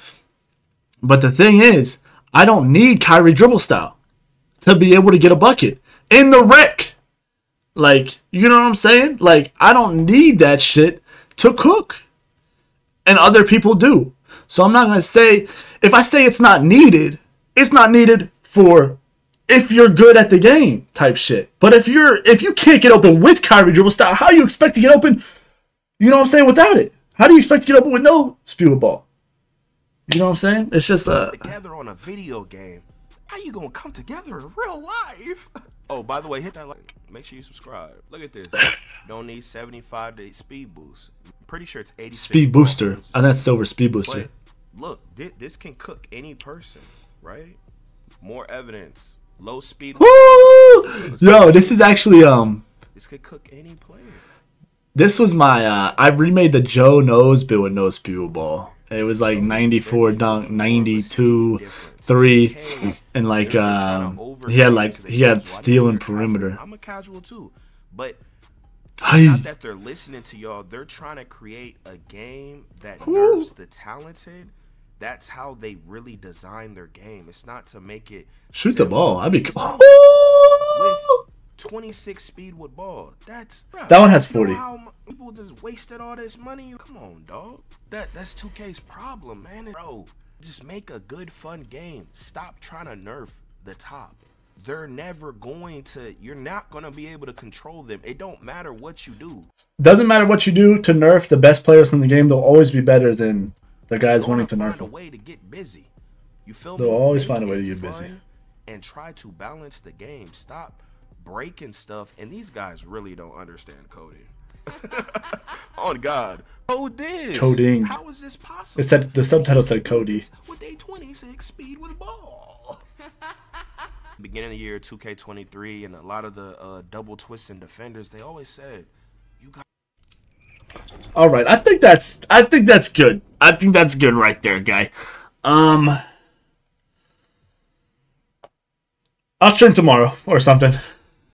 But the thing is, I don't need Kyrie dribble style to be able to get a bucket in the rec. Like, you know what I'm saying? Like, I don't need that shit to cook. And other people do. So I'm not going to say, if I say it's not needed for if you're good at the game type shit. But if you can't get open with Kyrie dribble style, how do you expect to get open, you know what I'm saying, without it? How do you expect to get open with no speed with ball? You know what I'm saying? It's just together on a video game. How you gonna come together in real life? Oh, by the way, hit that like. Make sure you subscribe. Look at this. Don't need 75 to speed boost. I'm pretty sure it's 86. Speed booster. And that's silver speed booster. But look, this can cook any person, right? More evidence. Low speed. Woo! Yo, this is actually This could cook any player. this was my I remade the Joe Knows bit with no speed with ball. It was like 94 dunk, 92 3, and like he had steal and perimeter. I'm a casual too, but Hey. it's not that they're listening to y'all. They're trying to create a game that nerfs the talented. That's how they really design their game. It's not to make it Shoot the ball. I'd be with 26 speed with ball. That one has you know 40. how people just wasted all this money. Come on, dog. That's 2K's problem, man. Bro, just make a good, fun game. Stop trying to nerf the top. They're never going to. You're not gonna be able to control them. It don't matter what you do. Doesn't matter what you do to nerf the best players in the game. They'll always be better than the guys wanting to nerf Find a them. way to get busy. You feel They'll me? always Make find a way to it get busy. fun and try to balance the game. Stop breaking stuff. And these guys really don't understand coding. On God, code this. Coding. How is this possible? It said the subtitle said Cody. With a 26 speed with ball. Beginning of the year 2K23 and a lot of the double twisting defenders, they always said, "You got." All right, I think that's good. I think that's good right there, guy. I'll stream tomorrow or something.